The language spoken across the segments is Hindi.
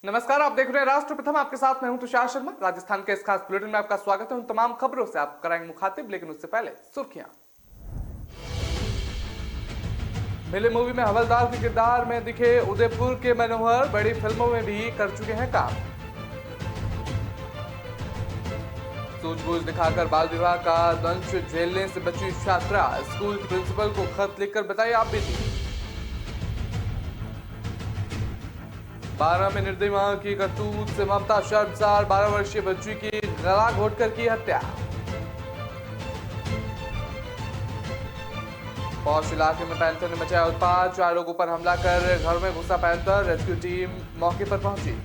नमस्कार, आप देख रहे हैं राष्ट्र प्रथम। आपके साथ मैं हूं तुषार शर्मा। राजस्थान के इस खास बुलेटिन में आपका स्वागत है। उन तमाम खबरों से आप कराएंगे मुखातिब, लेकिन उससे पहले सुर्खियां। मिले मूवी में हवलदार के किरदार में दिखे उदयपुर के मनोहर, बड़ी फिल्मों में भी कर चुके हैं काम। सूझबूझ दिखाकर बाल विवाह का दंश झेलने से बची छात्रा, स्कूल के प्रिंसिपल को खत लिखकर बताई आप बीती। 12 में निर्दयी मां की करतूत से ममता शर्मसार, 12 वर्षीय बच्ची की गला घोटकर की हत्या। पौष इलाके में पैंथर ने मचाया उत्पात, 4 लोगों पर हमला कर घर में घुसा पैंथर, रेस्क्यू टीम मौके पर पहुंची।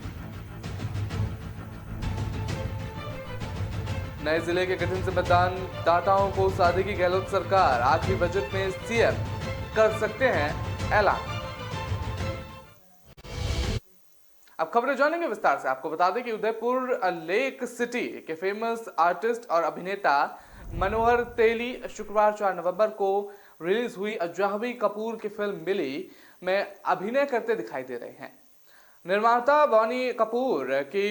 नए जिले के गठन से मतदाताओं को साधेगी गहलोत सरकार, आखिरी बजट में सीएम कर सकते हैं ऐलान। अब खबरें जानेंगे विस्तार से। आपको बता दें कि उदयपुर लेक सिटी के फेमस आर्टिस्ट और अभिनेता मनोहर तेली शुक्रवार 4 नवंबर को रिलीज हुई जाह्नवी कपूर की फिल्म मिली में अभिनय करते दिखाई दे रहे हैं। निर्माता बॉनी कपूर की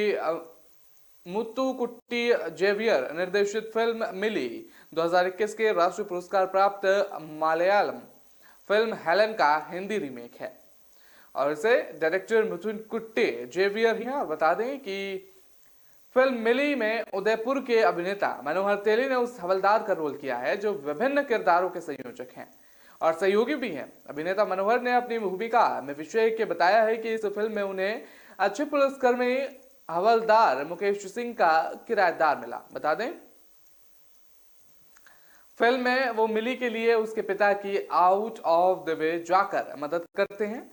मुत्तुकुट्टी जेवियर निर्देशित फिल्म मिली 2021 के राष्ट्रीय पुरस्कार प्राप्त मलयालम फिल्म हेलन का हिंदी रीमेक है और इसे डायरेक्टर मुत्तुकुट्टी जेवियर ही हैं। और बता दें कि फिल्म मिली में उदयपुर के अभिनेता मनोहर तेली ने उस हवलदार का रोल किया है जो विभिन्न किरदारों के संयोजक हैं और सहयोगी भी हैं। अभिनेता मनोहर ने अपनी भूमिका में विषय के बताया है कि इस फिल्म में उन्हें अच्छे पुलिसकर्मी हवलदार मुकेश सिंह का किराएदार मिला। बता दें फिल्म में वो मिली के लिए उसके पिता की आउट ऑफ द वे जाकर मदद करते हैं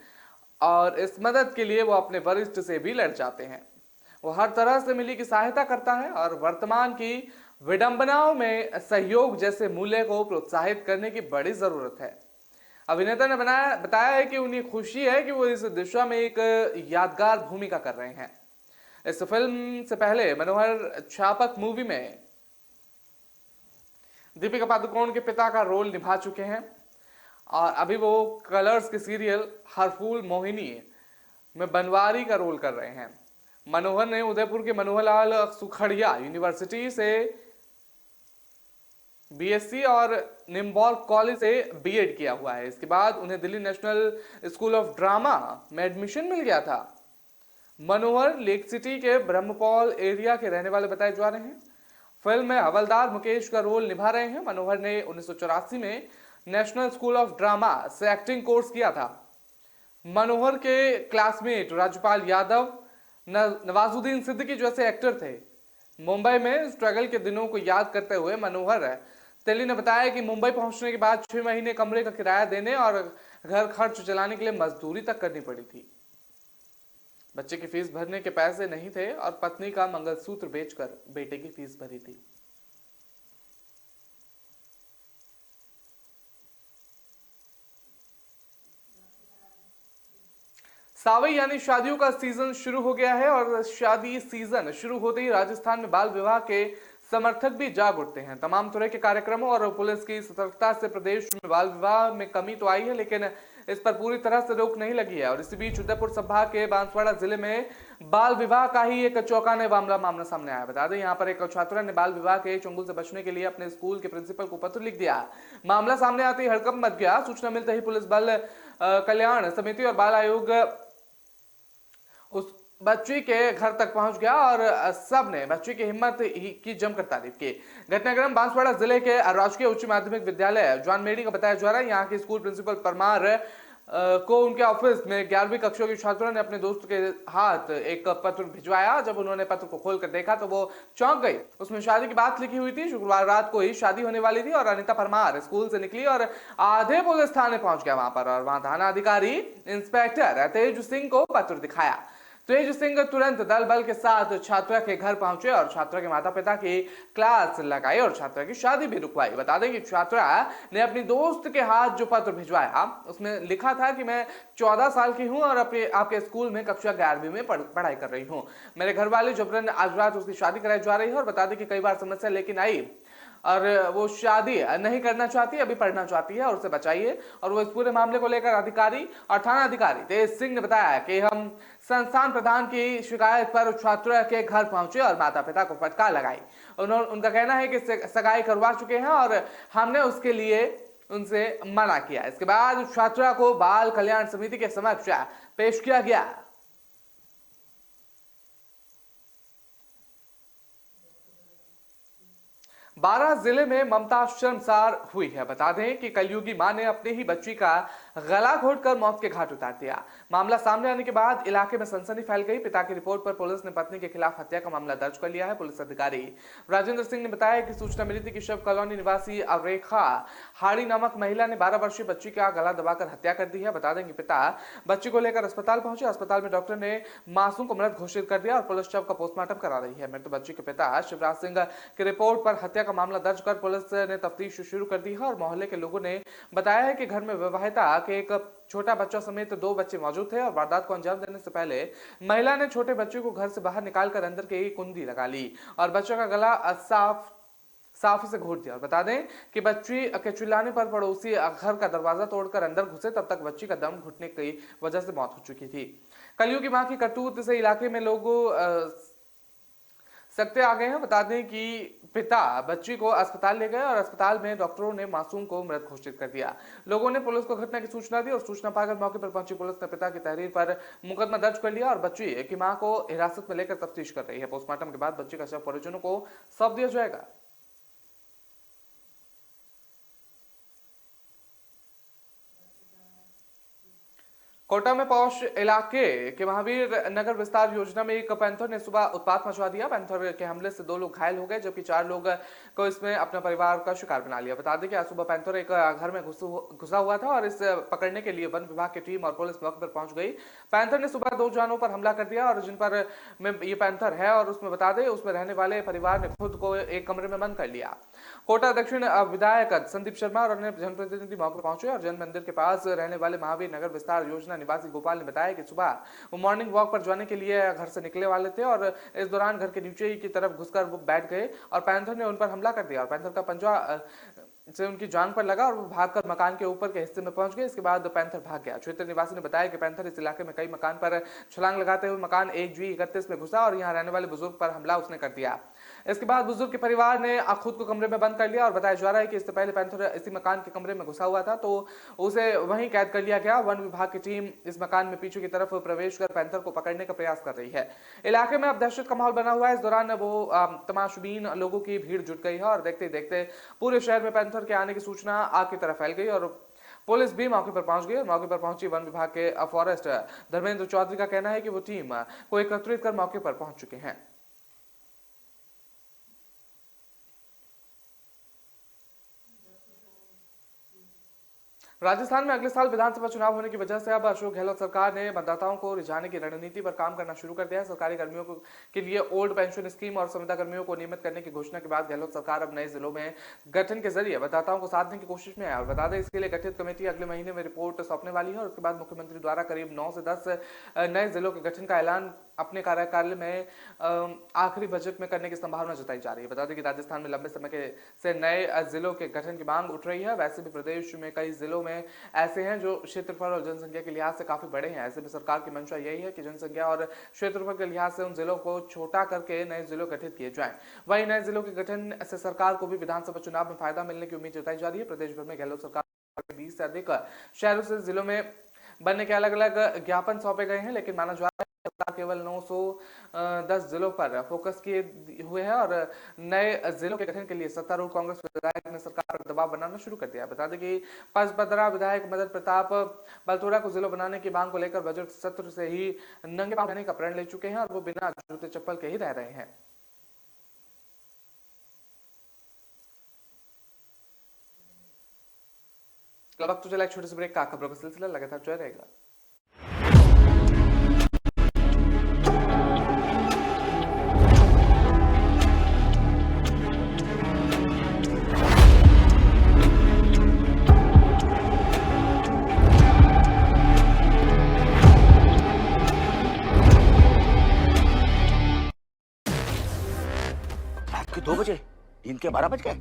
और इस मदद के लिए वो अपने वरिष्ठ से भी लड़ जाते हैं। वो हर तरह से मिली की सहायता करता है और वर्तमान की विडंबनाओं में सहयोग जैसे मूल्य को प्रोत्साहित करने की बड़ी जरूरत है। अभिनेता ने बताया है कि उन्हें खुशी है कि वो इस दिशा में एक यादगार भूमिका कर रहे हैं। इस फिल्म से पहले मनोहर छापक मूवी में दीपिका पादुकोण के पिता का रोल निभा चुके हैं और अभी वो कलर्स के सीरियल हरफूल मोहिनी में बनवारी का रोल कर रहे हैं। मनोहर ने उदयपुर के मनोहरलाल सुखड़िया यूनिवर्सिटी से बीएससी और निम्बोर कॉलेज से बीएड किया हुआ है। इसके बाद उन्हें Delhi national school of drama में एडमिशन मिल गया था। मनोहर लेक सिटी के ब्रह्मपॉल एरिया के रहने वाले बताए जा रहे हैं। फिल्म में हवलदार मुकेश का रोल निभा रहे हैं। मनोहर ने 1984 में नेशनल स्कूल ऑफ ड्रामा से एक्टिंग कोर्स किया था। मनोहर के क्लासमेट राज्यपाल यादव, नवाजुद्दीन सिद्दीकी जैसे एक्टर थे। मुंबई में स्ट्रगल के दिनों को याद करते हुए मनोहर तेली ने बताया कि मुंबई पहुंचने के बाद 6 महीने कमरे का किराया देने और घर खर्च चलाने के लिए मजदूरी तक करनी पड़ी थी। बच्चे की फीस भरने के पैसे नहीं थे और पत्नी का मंगलसूत्र बेचकर बेटे की फीस भरी थी। सावई यानी शादियों का सीजन शुरू हो गया है और शादी सीजन शुरू होते ही राजस्थान में बाल विवाह के समर्थक भी जाग उठते हैं। तमाम तरह के कार्यक्रमों और पुलिस की सतर्कता से प्रदेश में बाल विवाह में कमी तो आई है, लेकिन इस पर पूरी तरह से रोक नहीं लगी है। और इसी बीच उदयपुर संभाग के बांसवाड़ा जिले में बाल विवाह का ही एक चौंकाने मामला सामने आया। बता दें यहाँ पर एक छात्रा ने बाल विवाह के चंगुल से बचने के लिए अपने स्कूल के प्रिंसिपल को पत्र लिख दिया। मामला सामने आते ही हड़कंप मच गया। सूचना मिलते ही पुलिस बल, कल्याण समिति और बाल आयोग उस बच्ची के घर तक पहुंच गया और सब ने बच्ची की हिम्मत की जमकर तारीफ की। घटनाक्रम बांसवाड़ा जिले के राजकीय उच्च माध्यमिक विद्यालय जानमेड़ी का बताया जा रहा है। यहाँ के स्कूल प्रिंसिपल परमार को उनके ऑफिस में 11वीं कक्षा की छात्रा ने अपने दोस्त के हाथ एक पत्र भिजवाया। जब उन्होंने पत्र को खोलकर देखा तो वो चौंक गई। उसमें शादी की बात लिखी हुई थी। शुक्रवार रात को ही शादी होने वाली थी और अनिता परमार स्कूल से निकली और आधे पुलिस थाने पहुंच गया वहां पर और वहां थाना अधिकारी इंस्पेक्टर तेज सिंह को पत्र दिखाया। तेज सिंह तुरंत दल बल के साथ छात्रा के घर पहुंचे और छात्रा के माता पिता की क्लास लगाई और छात्रा की शादी भी रुकवाई। बता दें कि छात्रा ने अपनी दोस्त के हाथ जो पत्र भिजवाया उसमें लिखा था कि मैं 14 साल की हूं और आपके स्कूल में कक्षा 11वीं में पढ़ाई कर रही हूं। मेरे घर वाले जबरन आज रात उसकी शादी कराई जा रही है और बता दें कि कई बार समस्या लेकिन आई और वो शादी नहीं करना चाहती, अभी पढ़ना चाहती है और उसे बचाइए। और वो इस पूरे मामले को लेकर अधिकारी और थाना अधिकारी तेज सिंह ने बताया कि हम संस्थान प्रधान की शिकायत पर छात्रा के घर पहुंचे और माता पिता को फटकार लगाई। उनका कहना है कि सगाई करवा चुके हैं और हमने उसके लिए उनसे मना किया। इसके बाद छात्रा को बाल कल्याण समिति के समक्ष पेश किया गया। 12 जिले में ममता शर्मसार हुई है। बता दें कि कलयुगी मां ने अपने ही बच्ची का गला घोटकर मौत के घाट उतार दिया। मामला सामने आने के बाद इलाके में सनसनी फैल गई। पिता की रिपोर्ट पर पुलिस ने पत्नी के खिलाफ हत्या का मामला दर्ज कर लिया है। पुलिस अधिकारी राजेंद्र सिंह ने बताया कि सूचना मिली थी कि शव कॉलोनी निवासी अवरेखा हाड़ी नामक महिला ने 12 वर्षीय बच्ची का गला दबाकर हत्या कर दी है। बता दें कि पिता बच्ची को लेकर अस्पताल पहुंचे। अस्पताल में डॉक्टर ने मासूम को मृत घोषित कर दिया और पुलिस शव का पोस्टमार्टम करा रही है। मृत बच्ची के पिता शिवराज सिंह की रिपोर्ट पर हत्या का मामला दर्ज कर पुलिस ने तफ्तीश शुरू कर दी है और मोहल्ले के लोगों ने बताया है कि घर में विवाहिता के एक छोटा बच्चा समेत 2 बच्चे मौजूद थे और वारदात को अंजाम देने से पहले महिला ने छोटे बच्चे को घर से बाहर निकालकर अंदर की कुंडी लगा ली और बच्चे का गला साफ से घोट दिया। और बता दें कि बच्ची के चिल्लाने पर पड़ोसी घर का दरवाजा तोड़कर अंदर घुसे, तब तक बच्ची का दम घुटने की वजह से मौत हो चुकी थी। कलयुग की मां की करतूत से इलाके में लोगों सकते आ गए हैं। बता दें कि पिता बच्ची को अस्पताल ले गए और अस्पताल में डॉक्टरों ने मासूम को मृत घोषित कर दिया। लोगों ने पुलिस को घटना की सूचना दी और सूचना पाकर मौके पर पहुंची पुलिस ने पिता की तहरीर पर मुकदमा दर्ज कर लिया और बच्ची की मां को हिरासत में लेकर तफ्तीश कर रही है। पोस्टमार्टम के बाद बच्ची का शव परिजनों को सौंप दिया जाएगा। कोटा में पौष इलाके के महावीर नगर विस्तार योजना में एक पैंथर ने सुबह उत्पात मचवा दिया। पैंथर के हमले से 2 लोग घायल हो गए जबकि 4 लोग को इसमें अपने परिवार का शिकार बना लिया। बता दें कि आज सुबह पैंथर एक घर में घुसा हुआ था और इस पकड़ने के लिए वन विभाग की टीम और पुलिस मौके पर पहुंच गई। पैंथर ने सुबह 2 जानों पर हमला कर दिया और जिन पर ये पैंथर है और उसमें बता दें उसमें रहने वाले परिवार ने खुद को एक कमरे में बंद कर लिया। कोटा दक्षिण विधायक संदीप शर्मा और अन्य जनप्रतिनिधि मौके पर पहुंचे और जैन मंदिर के पास रहने वाले महावीर नगर विस्तार योजना निवासी गोपाल ने बताया कि सुबह वो मॉर्निंग वॉक पर जाने के लिए घर से निकले वाले थे और इस दौरान घर के नीचे की तरफ घुसकर वो बैठ गए और पैंथर ने उन पर हमला कर दिया और पैंथर का पंजा से उनकी जान पर लगा और वो भागकर मकान के ऊपर के हिस्से में पहुंच गए। इसके बाद पैंथर भाग गया। क्षेत्र निवासी ने बताया कि पैंथर इस इलाके में कई मकान पर छलांग लगाते हुए मकान 1G31 में घुसा और यहां रहने वाले बुजुर्ग पर हमला उसने कर दिया। इसके बाद बुजुर्ग के परिवार ने खुद को कमरे में बंद कर लिया और बताया जा रहा है कि इससे पहले पैंथर इसी मकान के कमरे में घुसा हुआ था तो उसे वहीं कैद कर लिया गया। वन विभाग की टीम इस मकान में पीछे की तरफ प्रवेश कर पैंथर को पकड़ने का प्रयास कर रही है। इलाके में अब दहशत का माहौल बना हुआ है। इस दौरान वो तमाशबीन लोगों की भीड़ जुट गई है और देखते देखते पूरे शहर में पैंथर के आने की सूचना आग की तरफ फैल गई और पुलिस भी मौके पर पहुंच गई। मौके पर पहुंची वन विभाग के फॉरेस्ट धर्मेंद्र चौधरी का कहना है कि वो टीम को एकत्रित कर मौके पर पहुंच चुके हैं। राजस्थान में अगले साल विधानसभा चुनाव होने की वजह से अब अशोक गहलोत सरकार ने मतदाताओं को रिझाने की रणनीति पर काम करना शुरू कर दिया है। सरकारी कर्मियों के लिए ओल्ड पेंशन स्कीम और संविदा कर्मियों को नियमित करने की घोषणा के बाद गहलोत सरकार अब नए जिलों में गठन के जरिए मतदाताओं को साधने की कोशिश में है और बता दें इसके लिए गठित कमेटी अगले महीने में रिपोर्ट सौंपने वाली है और उसके बाद मुख्यमंत्री द्वारा करीब 9 से 10 नए जिलों के गठन का ऐलान अपने कार्यकाल में आखिरी बजट में करने की संभावना जताई जा रही है। बता दें कि राजस्थान में लंबे समय से नए जिलों के गठन की मांग उठ रही है। वैसे भी प्रदेश में कई जिलों में ऐसे हैं जो क्षेत्रफल और जनसंख्या के लिहाज से काफी बड़े हैं। ऐसे में सरकार की मंशा यही है कि जनसंख्या और क्षेत्रफल के लिहाज से उन जिलों को छोटा करके नए जिलों गठित किए जाएं। वहीं नए जिलों के गठन से सरकार को भी विधानसभा चुनाव में फायदा मिलने की उम्मीद जताई जा रही है। प्रदेश भर में गहलोत सरकार 20 से अधिक शहरों से जिलों में बनने के अलग अलग ज्ञापन सौंपे गए हैं, लेकिन माना जा रहा है सरकार केवल 910 जिलों पर फोकस किए हुए हैं और नए जिलों के गठन के लिए सत्तारूढ़ कांग्रेस विधायक ने सरकार पर दबाव बनाना शुरू कर दिया। बता दें कि पचपदरा विधायक मदन प्रताप बलतोड़ा को जिलों बनाने की मांग को लेकर बजट सत्र से ही नंगे पांव रहने का प्रण ले चुके हैं और वो बिना जूते चप्पल के ही रह रहे हैं। वक्त तो चला एक छोटे से ब्रेक का, खबरों का सिलसिला लगातार जारी रहेगा। रात के 2 बजे दिन के 12 बज गए।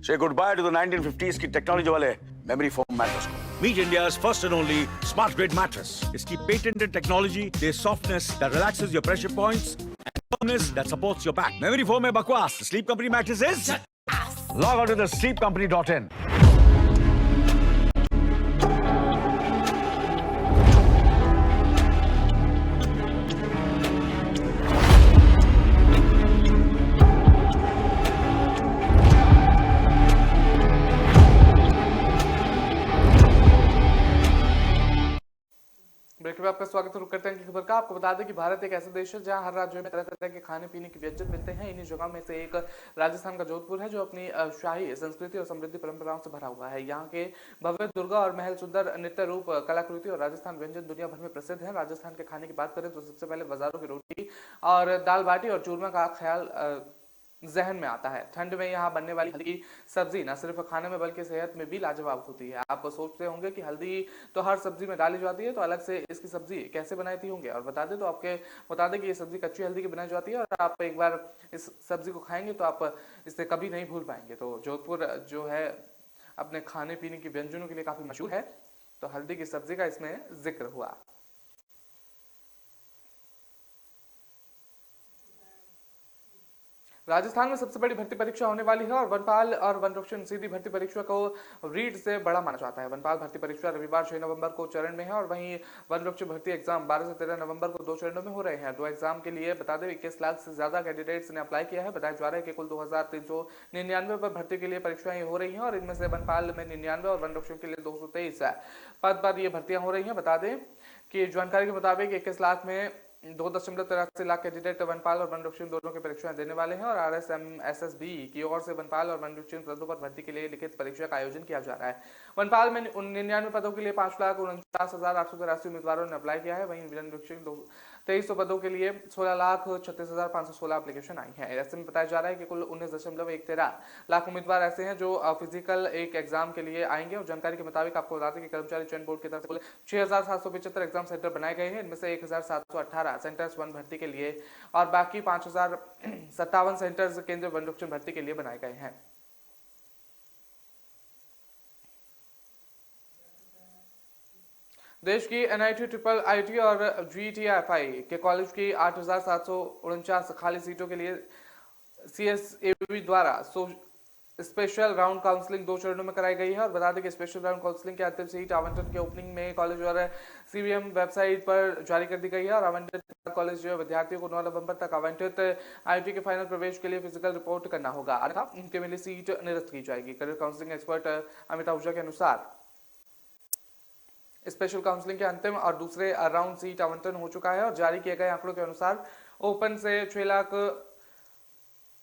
Say goodbye to the 1950s की टेक्नोलॉजी वाले मेमोरी फोम मैट्रेस को। Meet India's first and only smart grid mattress. इसकी patented technology, their softness that relaxes your pressure points and firmness that supports your back. Memory foam है बकवास. The Sleep Company mattress is log on to the sleepcompany.in. Break में आपका स्वागत करते हैं। खबर का आपको बता दें कि भारत एक ऐसा देश है जहां हर राज्य में तरह तरह के खाने पीने के व्यंजन मिलते हैं। इन्हीं जगहों में से एक राजस्थान का जोधपुर है, जो अपनी शाही संस्कृति और समृद्धि परंपराओं से भरा हुआ है। यहाँ के भव्य दुर्गा और महल, सुंदर नृत्य रूप, कलाकृति और राजस्थान व्यंजन दुनिया भर में प्रसिद्ध है। राजस्थान के खाने की बात करें तो सबसे पहले बाजारों की रोटी और दाल बाटी और चूरमा का ख्याल जहन में आता है। ठंड में यहाँ बनने वाली हल्दी की सब्जी न सिर्फ खाने में बल्कि सेहत में भी लाजवाब होती है। आप सोचते होंगे कि हल्दी तो हर सब्जी में डाली जाती है, तो अलग से इसकी सब्जी कैसे बनाती होंगे। और बता दें तो आपके बता दें कि ये सब्जी कच्ची हल्दी की बनाई जाती है और आप एक बार इस सब्जी को खाएंगे तो आप इसे कभी नहीं भूल पाएंगे। तो जोधपुर जो है अपने खाने पीने के व्यंजनों के लिए काफी मशहूर है, तो हल्दी की सब्जी का इसमें जिक्र हुआ। राजस्थान में सबसे बड़ी भर्ती परीक्षा होने वाली है और वनपाल और वनरक्षण सीधी भर्ती परीक्षा को रीट से बड़ा माना जाता है। वनपाल भर्ती परीक्षा रविवार 6 नवंबर को चरण में है और वहीं वनरक्षण भर्ती एग्जाम 12 से 13 नवंबर को 2 चरणों में हो रहे हैं। 2 एग्जाम के लिए बता दें 21 लाख से ज्यादा कैंडिडेट्स ने अप्लाई किया है। बताया जा रहा है कि कुल 2399 पर भर्ती के लिए परीक्षाएं हो रही हैं और इनमें से वनपाल में 99 और वनरक्षण के लिए 223 पद पर ये भर्तियां हो रही हैं। बता दें कि जानकारी के मुताबिक 21 लाख में 2.83 लाख कैंडिडेट वनपाल और वनरक्षण दोनों की परीक्षाएं देने वाले हैं और RSMSSB की ओर से वनपाल और वनरक्षण पदों पर भर्ती के लिए लिखित परीक्षा का आयोजन किया जा रहा है। वनपाल में 99 पदों के लिए 5,49,883 उम्मीदवारों ने अप्लाई किया है। वहीं वनरक्षण 2300 पदों के लिए 16,36,516 एप्लीकेशन आई है। ऐसे में बताया जा रहा है कि कुल 19.13 लाख उम्मीदवार ऐसे हैं जो फिजिकल एक एग्जाम के लिए आएंगे। और जानकारी के मुताबिक आपको बता दें कि कर्मचारी चयन बोर्ड की तरफ से कुल 6,775 एग्जाम सेंटर बनाए गए हैं। इनमें से 1,718 सेंटर्स वन भर्ती के लिए और बाकी 5,057 सेंटर्स केंद्रीय वनरक्षण भर्ती के लिए बनाए गए हैं। देश की NIT, ट्रिपल IIT और GTFI के कॉलेज की 8,749 खाली सीटों के लिए CSAB द्वारा स्पेशल राउंड काउंसलिंग 2 चरणों में कराई गई है। और बता दें कि स्पेशल राउंड काउंसलिंग के अंतिम सीट आवंटन के ओपनिंग में कॉलेज और CBM वेबसाइट पर जारी कर दी गई है और आवंटित कॉलेज विद्यार्थियों को 9 नवंबर तक आवंटित IIT के फाइनल प्रवेश के लिए फिजिकल रिपोर्ट करना होगा, अन्यथा उनके मिली सीट निरस्त की जाएगी। Career counselling expert Amit Ahuja के अनुसार स्पेशल काउंसलिंग के अंतिम और दूसरे राउंड सीट आवंटन हो चुका है और जारी किए गए आंकड़ों के अनुसार ओपन से 6 लाख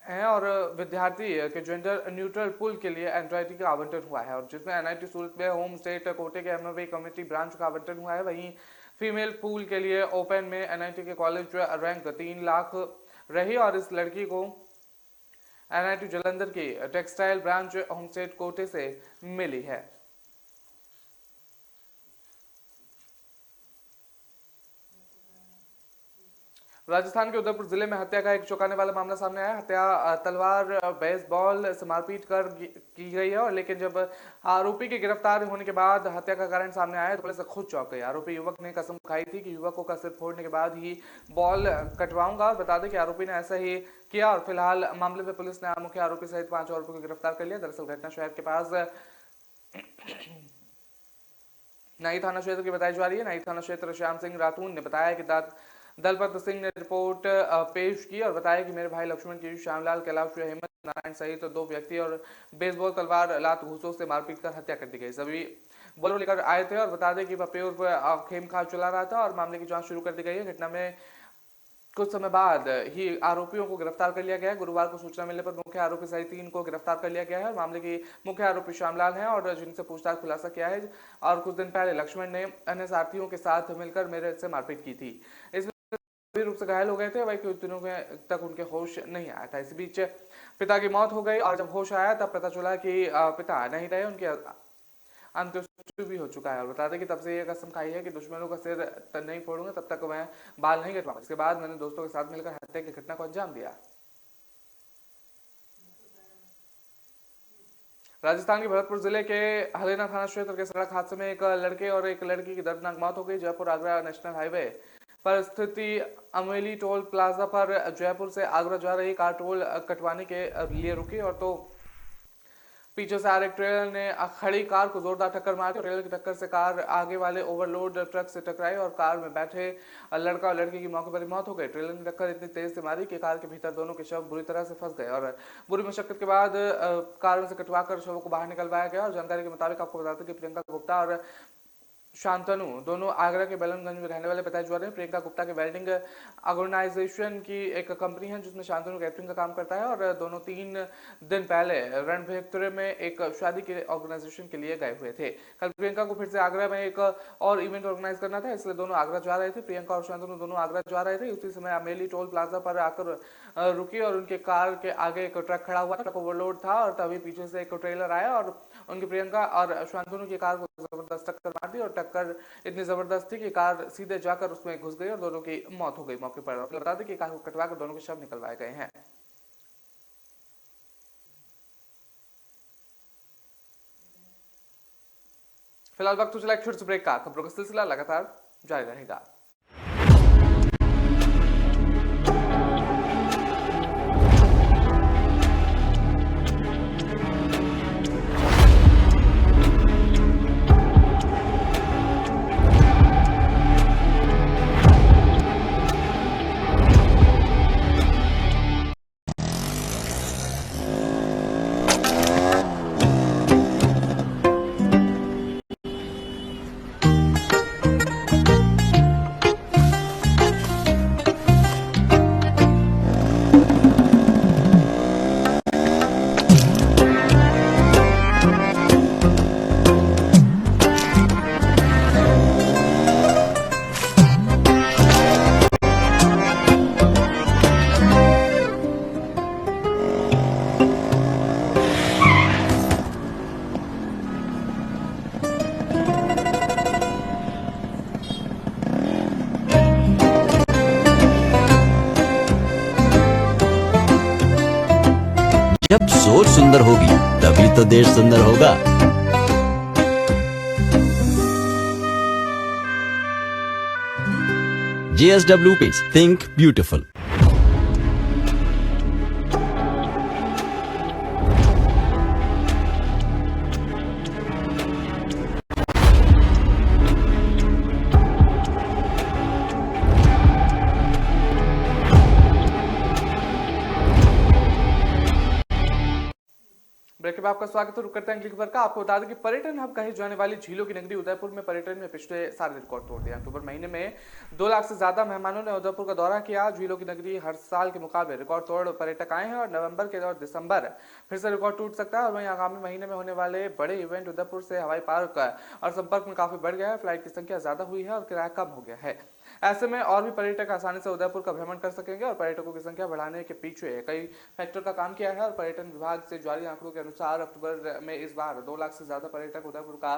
हैं और विद्यार्थी के जेंडर न्यूट्रल पूल के लिए NIT का आवंटन हुआ है और जिसमें NIT सूरत में होम स्टेट कोटे के MFA कम्युनिटी ब्रांच का आवंटन हुआ है। वहीं फीमेल पूल के लिए ओपन में NIT के कॉलेज रैंक 3 लाख रही और इस लड़की को NIT जालंधर की टेक्सटाइल ब्रांच होम स्टेट कोटे से मिली है। राजस्थान के उदयपुर जिले में हत्या का एक चौंकाने वाला मामला सामने आया। हत्या तलवार बेसबॉल से मारपीट कर की गई है और लेकिन जब आरोपी के गिरफ्तार होने के बाद हत्या का कारण सामने आया तो पुलिस खुद चौंक गई। आरोपी युवक ने कसम खाई थी कि युवकों का सिर फोड़ने के बाद ही बॉल कटवाऊंगा और बता दें कि आरोपी ने ऐसा ही किया और फिलहाल मामले में पुलिस ने मुख्य आरोपी सहित 5 आरोपियों को गिरफ्तार कर लिया। दरअसल घटना शहर के पास नई थाना क्षेत्र की बताई जा रही है। नई थाना क्षेत्र श्याम सिंह रातून ने बताया कि दलपत सिंह ने रिपोर्ट पेश की और बताया कि मेरे भाई लक्ष्मण की श्यामलाल कैलाश हेमंत नारायण सहित 2 व्यक्ति और बेसबॉल तलवार लात घूसों से मारपीट कर हत्या कर दी गई। सभी बोलो लेकर आए थे और बता दें कि वह खेमखाल चला रहा था और मामले की जांच शुरू कर दी गई है। घटना में कुछ समय बाद ही आरोपियों को गिरफ्तार कर लिया गया है। गुरुवार को सूचना मिलने पर मुख्य आरोपी सहित 3 को गिरफ्तार कर लिया गया है। मामले की मुख्य आरोपी श्यामलाल हैं और जिनसे पूछताछ खुलासा किया है और कुछ दिन पहले लक्ष्मण ने अन्य साथियों के साथ मिलकर मेरे से मारपीट की थी। इसमें रूप से घायल हो गए थे। वही कुछ दिनों तक उनके होश नहीं आया था। इस बीच पिता की मौत हो गई और जब होश आया तब पता चला कि पिता नहीं रहे, उनके अंत्येष्टि भी हो चुका है। और बता दें कि तब से ये कसम खाई है कि दुश्मनों का सिर नहीं फोड़ूंगा तब तक मैं बाल नहीं कटवाऊंगा। इसके बाद मैंने दोस्तों के साथ मिलकर हत्या की घटना को अंजाम दिया। राजस्थान के भरतपुर जिले के हलेना थाना क्षेत्र के सड़क हादसे में एक लड़के और एक लड़की की दर्दनाक मौत हो गई। जयपुर आगरा नेशनल हाईवे पर स्थित अमेली टोल प्लाजा पर जयपुर से आगरा जा रही कार टोल कटवाने के लिए रुकी और तो पीछे से आ रहे ट्रेलर ने खड़ी कार को जोरदार टक्कर मारी। ट्रेलर की टक्कर से कार आगे वाले ओवरलोड ट्रक से टकराई और कार में बैठे लड़का और लड़की की मौके पर ही मौत हो गई। ट्रेलर ने टक्कर इतनी तेज से मारी कि कार के भीतर दोनों के शव बुरी तरह से फंस गए और बुरी मशक्कत के बाद कार में से कटवाकर शवों को बाहर निकलवाया गया। और जानकारी के मुताबिक आपको बता दें कि प्रियंका गुप्ता और शांतनु दोनों आगरा के बेलनगंज में रहने वाले बताए जा रहे हैं। प्रियंका गुप्ता के वेल्डिंग ऑर्गेनाइजेशन की एक कंपनी है जिसमें शांतनु कैटरिंग का काम करता है और दोनों 3 दिन पहले रणभेत्र में एक शादी के ऑर्गेनाइजेशन के लिए गए हुए थे। कल प्रियंका को फिर से आगरा में एक और इवेंट ऑर्गेनाइज करना था, इसलिए दोनों आगरा जा रहे थे। प्रियंका और शांतनु दोनों आगरा जा रहे थे। उसी समय अमेली टोल प्लाजा पर आकर रुकी और उनके कार के आगे एक ट्रक खड़ा हुआ, ट्रक ओवरलोड था और तभी पीछे से एक ट्रेलर आया और उनकी प्रियंका और शांतनु की कार को जबरदस्त टक्कर मार दी और टक्कर इतनी जबरदस्त थी कि कार सीधे जाकर उसमें घुस गई और दोनों की मौत हो गई मौके पर। बता दें कि कार को कटवाकर दोनों के शव निकलवाए गए हैं। फिलहाल वक्त तो चला एक छोटे से ब्रेक का। खबरों का सिलसिला लगातार जारी रहेगा। जब सोच सुंदर होगी तभी तो देश सुंदर होगा। JSW Paints, think beautiful। Break के बाद आपका स्वागत है। रुक करते हैं अगली खबर का। आपको बता दें कि पर्यटन हब कही जाने वाली झीलों की नगरी उदयपुर में पर्यटन में पिछले साल रिकॉर्ड तोड़ दिया। अक्टूबर महीने में 2 लाख से ज्यादा मेहमानों ने उदयपुर का दौरा किया। झीलों की नगरी हर साल के मुकाबले रिकॉर्ड तोड़ पर्यटक आए हैं और नवंबर के और दिसंबर फिर से रिकॉर्ड टूट सकता है। और वहीं आगामी महीने में होने वाले बड़े इवेंट उदयपुर से हवाई पार्क और संपर्क में काफी बढ़ गया है। फ्लाइट की संख्या ज्यादा हुई है और किराया कम हो गया है। ऐसे में और भी पर्यटक आसानी से उदयपुर का भ्रमण कर सकेंगे और पर्यटकों की संख्या बढ़ाने के पीछे कई फैक्टर का काम किया है। और पर्यटन विभाग से जारी आंकड़ों के अनुसार अक्टूबर में इस बार 2 लाख से ज्यादा पर्यटक उदयपुर का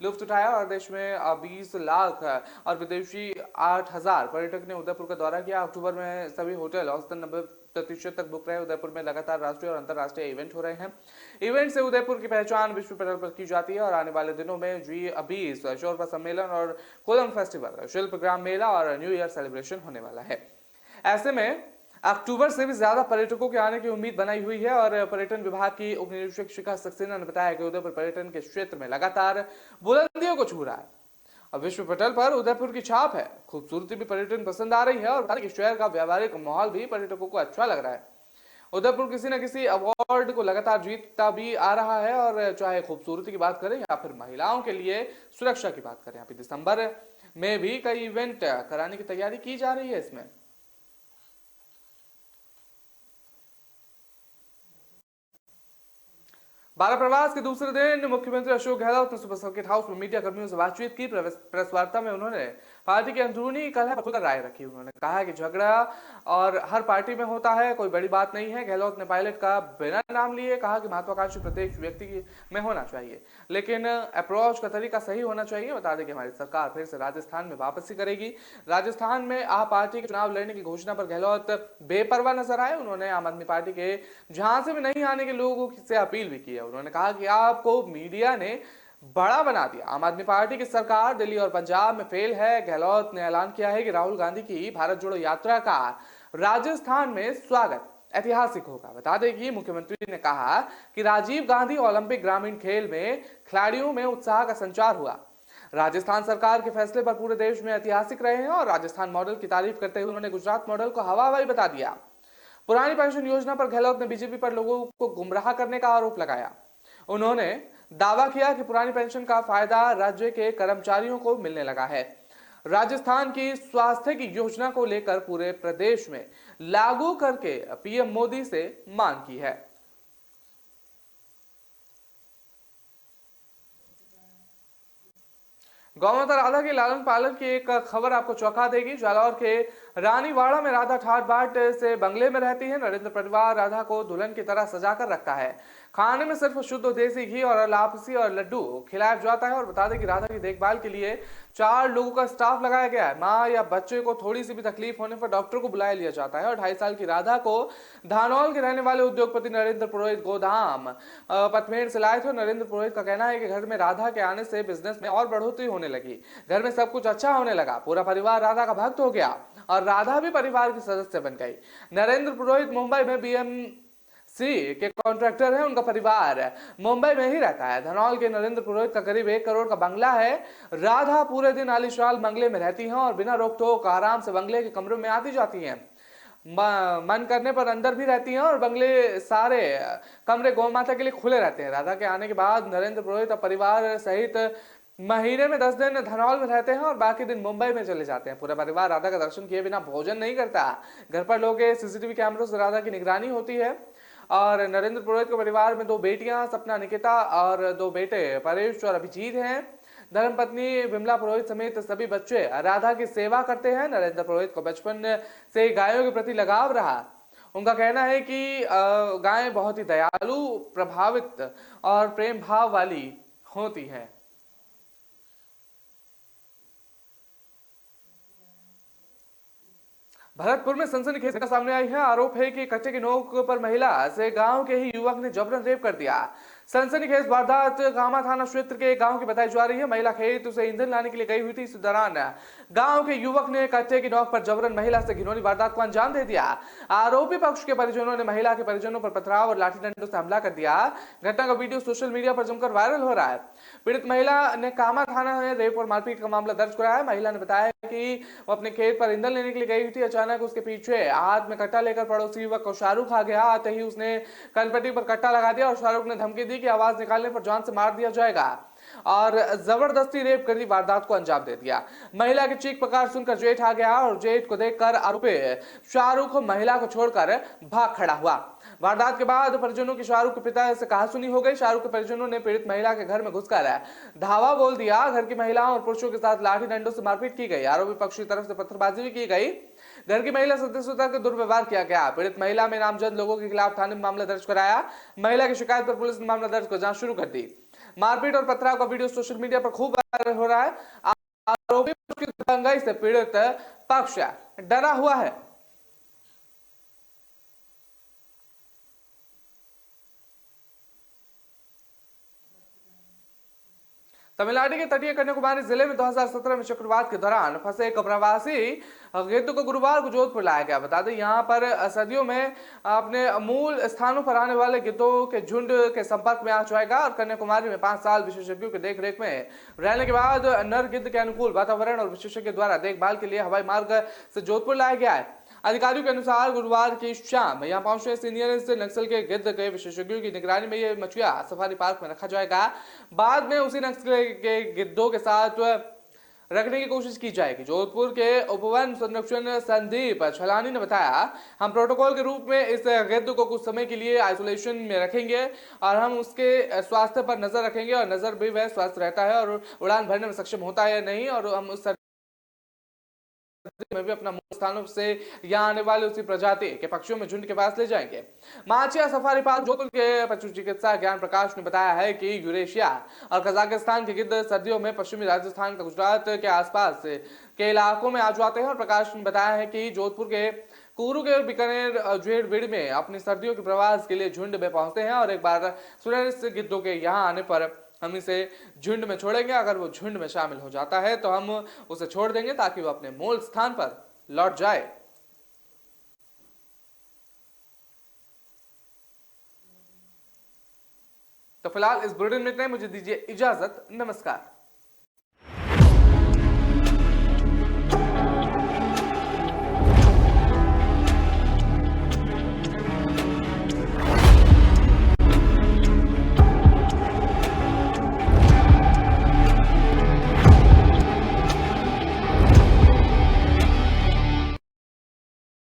लुत्फ उठाया और देश में 20 लाख और विदेशी 8,000 पर्यटक ने उदयपुर का दौरा किया। अक्टूबर में सभी होटल औसतन 90% तक बुक रहे। उदयपुर में लगातार राष्ट्रीय और अंतर्राष्ट्रीय इवेंट हो रहे हैं। इवेंट से उदयपुर की पहचान विश्व पटल पर की जाती है और आने वाले दिनों में G20 शोरबा सम्मेलन और कोलम फेस्टिवल, शिल्पग्राम मेला और न्यू ईयर सेलिब्रेशन होने वाला है। ऐसे में अक्टूबर से भी ज्यादा पर्यटकों के आने की उम्मीद बनाई हुई है और पर्यटन विभाग की उप निरीक्षक शिखा सक्सेना ने बताया कि उदयपुर पर्यटन के क्षेत्र में लगातार बुलंदियों को छू रहा है और विश्व पटल पर उदयपुर की छाप है। खूबसूरती भी पर्यटन पसंद आ रही है और शहर का व्यावहारिक माहौल भी पर्यटकों को अच्छा लग रहा है। उदयपुर किसी न किसी अवार्ड को लगातार जीतता भी आ रहा है और चाहे खूबसूरती की बात करें या फिर महिलाओं के लिए सुरक्षा की बात करें। अभी दिसंबर में भी कई इवेंट कराने की तैयारी की जा रही है। इसमें भारत प्रवास के दूसरे दिन मुख्यमंत्री अशोक गहलोत ने सुबह सर्किट हाउस में मीडिया कर्मियों से बातचीत की। प्रेस वार्ता में उन्होंने पार्टी की अंदरूनी कलह पर खुलकर राय रखी। उन्होंने कहा कि झगड़ा और हर पार्टी में होता है, कोई बड़ी बात नहीं है। गहलोत ने पायलट का बिना नाम लिए कहा कि महत्वाकांक्षी प्रत्येक व्यक्ति में होना चाहिए, लेकिन अप्रोच का तरीका सही होना चाहिए। बता दें कि हमारी सरकार फिर से राजस्थान में वापसी करेगी। राजस्थान में आप पार्टी के चुनाव लड़ने की घोषणा पर गहलोत बेपरवाह नजर आए। उन्होंने आम आदमी पार्टी के झांसे में नहीं आने के लोगों से अपील भी की है। उन्होंने कहा कि आपको मीडिया ने बड़ा बना दिया, आम आदमी पार्टी की सरकार दिल्ली और पंजाब में फेल है। गहलोत ने ऐलान किया है कि राहुल गांधी की भारत जोड़ो यात्रा का राजस्थान में स्वागत ऐतिहासिक होगा। बता दें कि मुख्यमंत्री ने कहा कि राजीव गांधी ओलंपिक ग्रामीण खेल में खिलाड़ियों में उत्साह का संचार हुआ। राजस्थान सरकार के फैसले पर पूरे देश में ऐतिहासिक रहे हैं और राजस्थान मॉडल की तारीफ करते हुए उन्होंने गुजरात मॉडल को हवा हवाई बता दिया। पुरानी पेंशन योजना पर गहलोत ने बीजेपी पर लोगों को गुमराह करने का आरोप लगाया। उन्होंने दावा किया कि पुरानी पेंशन का फायदा राज्य के कर्मचारियों को मिलने लगा है। राजस्थान की स्वास्थ्य की योजना को लेकर पूरे प्रदेश में लागू करके पीएम मोदी से मांग की है। गौमाता राधा के लालन पालन की एक खबर आपको चौंका देगी। जालौर के रानीवाड़ा में राधा ठाट बाट से बंगले में रहती है। नरेंद्र परिवार राधा को दुल्हन की तरह सजाकर रखता है। खाने में सिर्फ शुद्ध देसी घी और लापसी और लड्डू खिलाया जाता है। और बता दें कि राधा की देखभाल के लिए 4 लोगों का स्टाफ लगाया गया है। माँ या बच्चे को थोड़ी सी भी तकलीफ होने पर डॉक्टर को बुलाया लिया जाता है। और 2.5 साल की राधा को धानौल के रहने वाले उद्योगपति नरेंद्र पुरोहित गोधाम पथमेड़ से लाए थे। नरेंद्र पुरोहित का कहना है कि घर में राधा के आने से बिजनेस में और बढ़ोतरी होने लगी, घर में सब कुछ अच्छा होने लगा। पूरा परिवार राधा का भक्त हो गया और राधा भी परिवार की सदस्य बन गई। नरेंद्र पुरोहित मुंबई में बीएमसी के कॉन्ट्रैक्टर हैं। उनका परिवार मुंबई में ही रहता है। धनौल के नरेंद्र पुरोहित का करीब 1 करोड़ का बंगला है। राधा पूरे दिन आलीशान बंगले में रहती हैं और बिना रोक टोक आराम से बंगले के कमरों में आती जाती हैं। मन करने पर अंदर भी रहती हैं और बंगले सारे कमरे गौ माता के लिए खुले रहते हैं। राधा के आने के बाद नरेंद्र पुरोहित और परिवार सहित महीने में 10 दिन धनौल में रहते हैं और बाकी दिन मुंबई में चले जाते हैं। पूरा परिवार राधा का दर्शन किए बिना भोजन नहीं करता। घर पर लोग सीसीटीवी कैमरों से राधा की निगरानी होती है। और नरेंद्र पुरोहित के परिवार में 2 बेटियां सपना निकिता और 2 बेटे परेश और अभिजीत हैं। धर्मपत्नी विमला पुरोहित समेत सभी बच्चे राधा की सेवा करते हैं। नरेंद्र पुरोहित को बचपन से गायों के प्रति लगाव रहा। उनका कहना है कि गायें बहुत ही दयालु, प्रभावित और प्रेम भाव वाली होती हैं। भरतपुर में सनसनीखेज घटना सामने आई है। आरोप है कि कट्टे की नोक पर महिला से गांव के ही युवक ने जबरन रेप कर दिया। सनसनीखेज वारदात कामा थाना क्षेत्र के गांव की बताई जा रही है। महिला खेत से ईंधन लाने के लिए गई हुई थी। इस दौरान गांव के युवक ने कट्टे की नोक पर जबरन महिला से घिनौनी वारदात को अंजाम दे दिया। आरोपी पक्ष के परिजनों ने महिला के परिजनों पर पथराव और लाठी डंडों से हमला कर दिया। घटना का वीडियो सोशल मीडिया पर जमकर वायरल हो रहा है। पीड़ित महिला ने कामा थाना में रेप और मारपीट का मामला दर्ज कराया है। महिला ने बताया कि वो अपने खेत पर ईंधन लेने के लिए गई हुई थी। अचानक उसके पीछे हाथ में कट्टा लेकर पड़ोसी युवक को शाहरुख आ गया। आते ही उसने कनपट्टी पर कट्टा लगा दिया और शाहरुख ने धमकी दी कि आवाज निकालने पर जान से मार दिया जाएगा और जबरदस्ती रेप कर दी वारदात को अंजाम दे दिया। महिला की चीख पुकार सुनकर जेठ आ गया और जेठ को देखकर आरोपी शाहरुख महिला को छोड़कर भाग खड़ा हुआ। वारदात के बाद परिजनों की शाहरुख के पिता से कहासुनी हो गई। शाहरुख के परिजनों ने पीड़ित महिला के घर में घुसकर धावा बोल दिया। घर की महिलाओं और पुरुषों के साथ लाठी डंडों से मारपीट की गई। आरोपी पक्ष की तरफ से पत्थरबाजी भी की गई। घर की महिला सदस्यों तक दुर्व्यवहार किया गया। पीड़ित महिला में नामजद लोगों के खिलाफ थाने में मामला दर्ज कराया। महिला की शिकायत पर पुलिस ने मामला दर्ज कर जांच शुरू कर दी। मारपीट और पथराव का वीडियो सोशल मीडिया पर खूब वायरल हो रहा है। आरोपी की दंगाई से पीड़ित पक्ष डरा हुआ है। तमिलनाडु के तटीय कन्याकुमारी जिले में 2017 में चक्रवात के दौरान फंसे एक प्रवासी गिद्ध को गुरुवार को जोधपुर लाया गया। बता दें यहां पर सदियों में अपने मूल स्थानों पर आने वाले गिद्धों के झुंड के संपर्क में आ जाएगा और कन्याकुमारी में 5 साल विशेषज्ञों की देखरेख में रहने के बाद नर गिद्ध के अनुकूल वातावरण और विशेषज्ञ द्वारा देखभाल के लिए हवाई मार्ग से जोधपुर लाया गया है। अधिकारियों के अनुसार गुरुवार की शाम यहां पहुंचे सीनियर नक्सल के गिद्ध के विशेषज्ञों की निगरानी में यह मछुआ सफारी पार्क में रखा जाएगा। बाद में उसी नक्सल के गिद्धों के साथ रखने की कोशिश की जाएगी। जोधपुर के उपवन संरक्षण संदीप छलानी ने बताया, हम प्रोटोकॉल के रूप में इस गिद्ध को कुछ समय के लिए आइसोलेशन में रखेंगे और हम उसके स्वास्थ्य पर नजर रखेंगे और नजर भी वह स्वस्थ रहता है और उड़ान भरने में सक्षम होता है या नहीं और हम उस में भी अपना मूल स्थानों से यहाँ आने वाले उसी प्रजाति के पक्षियों में झुंड के पास ले जाएंगे। माचिया सफारी पार्क जोधपुर के पशु चिकित्सा ज्ञान प्रकाश ने बताया है कि यूरेशिया और कजाकिस्तान के गिद्ध सर्दियों में पश्चिमी राजस्थान का गुजरात के आसपास के इलाकों में आ जाते हैं। और प्रकाश ने बताया है कि जोधपुर के कुरू के बीकानेर झेड़बिड़ में अपनी सर्दियों के प्रवास के लिए झुंड में पहुंचते हैं और एक बार सुरेश गिद्धों के यहाँ आने पर हम इसे झुंड में छोड़ेंगे। अगर वो झुंड में शामिल हो जाता है तो हम उसे छोड़ देंगे ताकि वो अपने मूल स्थान पर लौट जाए। तो फिलहाल इस बुलेटिन में इतना ही। मुझे दीजिए इजाजत। नमस्कार।